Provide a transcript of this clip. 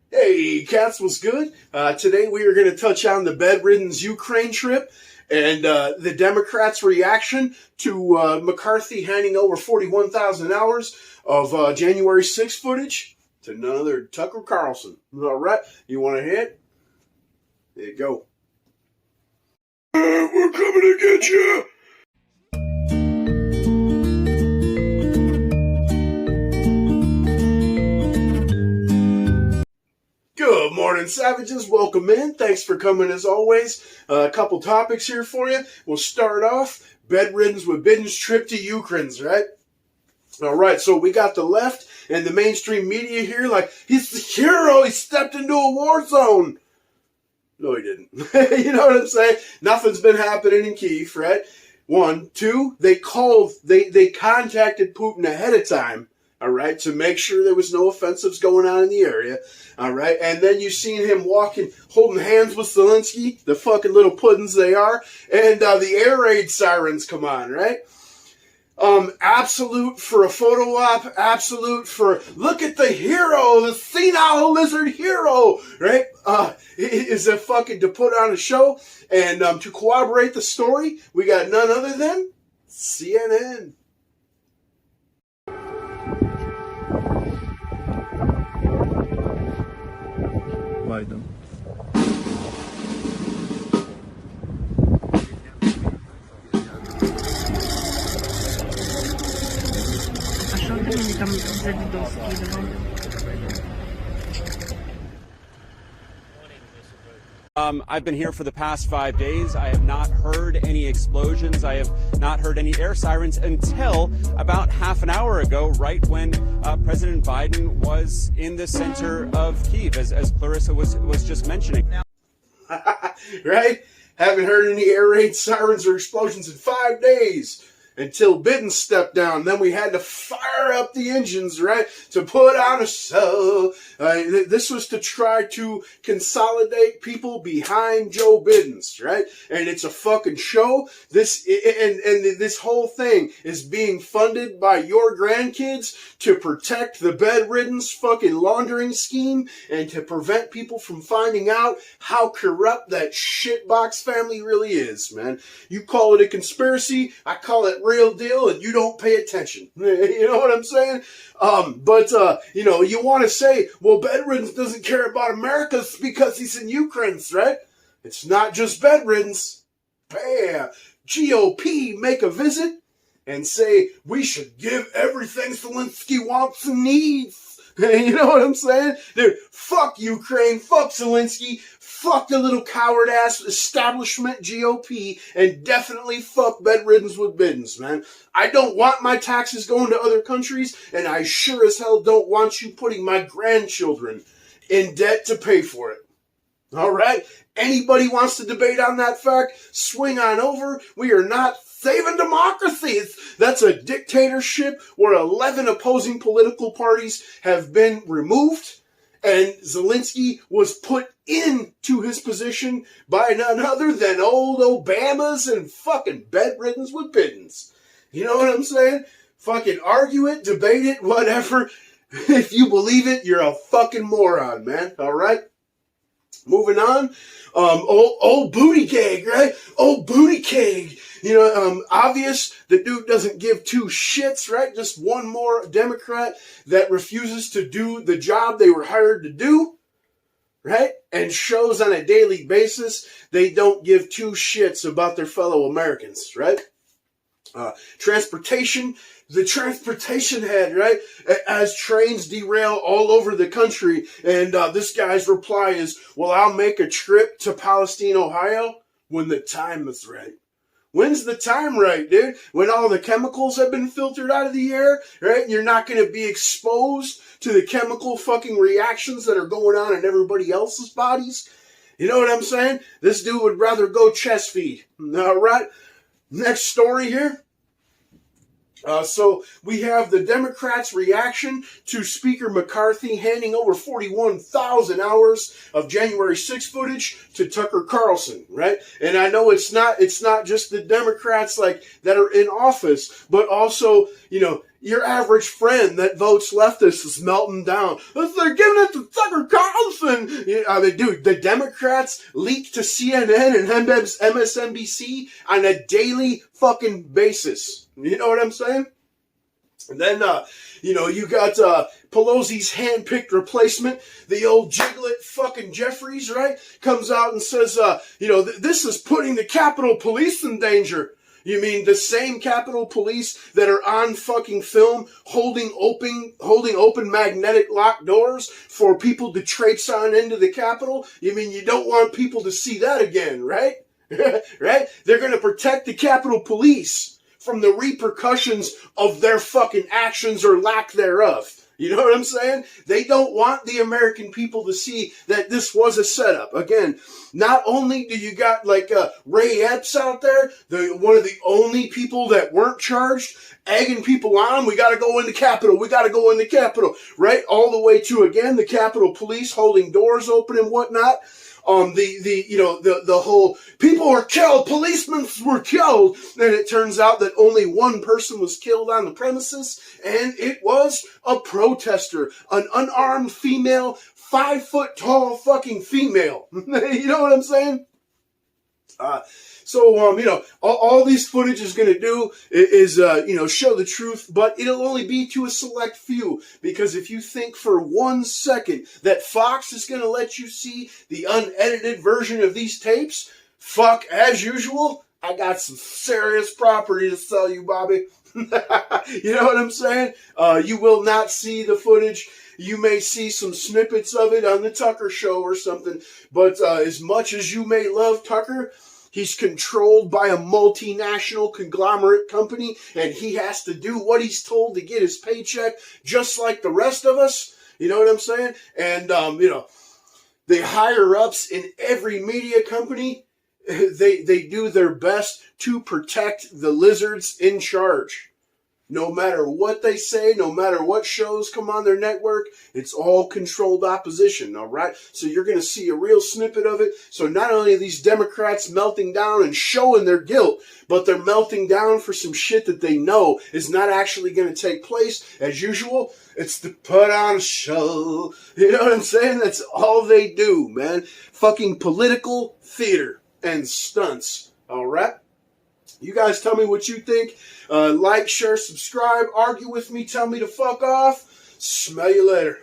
Hey, Cats, what's good? Today we are going to touch on the bedridden's Ukraine trip and the Democrats' reaction to McCarthy handing over 41,000 hours of January 6th footage to none other than Tucker Carlson. All right, you want to hit? There you go. We're coming to get you! Good morning, savages. Welcome in. Thanks for coming as always. A couple topics here for you. We'll start off bedriddens with Biden's trip to Ukraine's, right? All right, so we got the left and the mainstream media here like, he's the hero. He stepped into a war zone. No, he didn't. You know what I'm saying? Nothing's been happening in Kyiv, right? One. Two, they contacted Putin ahead of time. All right, to make sure there was no offensives going on in the area. All right, and then you seen him walking, holding hands with Zelensky, the fucking little puddins they are, and the air raid sirens come on, right? Absolute for a photo op, absolute for, look at the hero, the senile lizard hero, right? Is a fucking to put on a show, and to corroborate the story, we got none other than CNN. Biden. А що ти мені там за відео скидував? I've been here for the past 5 days. I have not heard any explosions. I have not heard any air sirens until about half an hour ago, right when President Biden was in the center of Kyiv, as Clarissa was just mentioning. Right? Haven't heard any air raid sirens or explosions in 5 days. Until Biden stepped down. Then we had to fire up the engines, right, to put on a show. This was to try to consolidate people behind Joe Biden's, right? And it's a fucking show. This whole thing is being funded by your grandkids to protect the bedridden's fucking laundering scheme and to prevent people from finding out how corrupt that shitbox family really is, man. You call it a conspiracy, I call it real deal, and you don't pay attention. You know what I'm saying? You want to say, well, bedriddens doesn't care about America because he's in Ukraine, right? It's not just bedriddens. Bam! GOP make a visit and say, we should give everything Zelensky wants and needs. You know what I'm saying? Dude, fuck Ukraine, fuck Zelensky, fuck the little coward-ass establishment GOP, and definitely fuck bedriddens with biddens, man. I don't want my taxes going to other countries, and I sure as hell don't want you putting my grandchildren in debt to pay for it. All right? Anybody wants to debate on that fact, swing on over. We are not saving democracy. That's a dictatorship where 11 opposing political parties have been removed, and Zelensky was put into his position by none other than old Obamas and fucking bedriddens with biddens. You know what I'm saying? Fucking argue it, debate it, whatever. If you believe it, you're a fucking moron, man. All right? Moving on. Old booty keg, right? Old booty keg. Obvious the dude doesn't give two shits, right? Just one more Democrat that refuses to do the job they were hired to do, right? And shows on a daily basis they don't give two shits about their fellow Americans, right? Transportation, the transportation head, right? As trains derail all over the country, and this guy's reply is, well, I'll make a trip to Palestine, Ohio when the time is right. When's the time right, dude? When all the chemicals have been filtered out of the air, right? And you're not going to be exposed to the chemical fucking reactions that are going on in everybody else's bodies? You know what I'm saying? This dude would rather go chest feed. All right? Next story here. So we have the Democrats' reaction to Speaker McCarthy handing over 41,000 hours of January 6th footage to Tucker Carlson, right? And I know it's not just the Democrats like that are in office, but also, your average friend that votes leftist is melting down. They're giving it to Tucker Carlson. I mean, dude, the Democrats leak to CNN and MSNBC on a daily fucking basis. You know what I'm saying? And then, you got Pelosi's hand-picked replacement, the old Jiglet fucking Jeffries, right? Comes out and says, this is putting the Capitol Police in danger. You mean the same Capitol Police that are on fucking film holding open magnetic locked doors for people to traipse on into the Capitol? You mean you don't want people to see that again, right? Right? They're going to protect the Capitol Police from the repercussions of their fucking actions or lack thereof. You know what I'm saying? They don't want the American people to see that this was a setup. Again, not only do you got Ray Epps out there, one of the only people that weren't charged, egging people on, we got to go in the Capitol, right? All the way to, again, the Capitol Police holding doors open and whatnot. The whole people were killed, policemen were killed, and it turns out that only one person was killed on the premises, and it was a protester, an unarmed female, 5 foot tall fucking female. You know what I'm saying? All these footage is going to do is show the truth, but it'll only be to a select few. Because if you think for 1 second that Fox is going to let you see the unedited version of these tapes, fuck, as usual, I got some serious property to sell you, Bobby. You know what I'm saying? You will not see the footage. You may see some snippets of it on the Tucker show or something. But as much as you may love Tucker, he's controlled by a multinational conglomerate company, and he has to do what he's told to get his paycheck, just like the rest of us. You know what I'm saying? And, the higher-ups in every media company, they do their best to protect the lizards in charge. No matter what they say, no matter what shows come on their network, it's all controlled opposition, all right? So you're going to see a real snippet of it. So not only are these Democrats melting down and showing their guilt, but they're melting down for some shit that they know is not actually going to take place. As usual, it's to put on a show. You know what I'm saying? That's all they do, man. Fucking political theater and stunts, all right? You guys tell me what you think. Like, share, subscribe, argue with me, tell me to fuck off. Smell you later.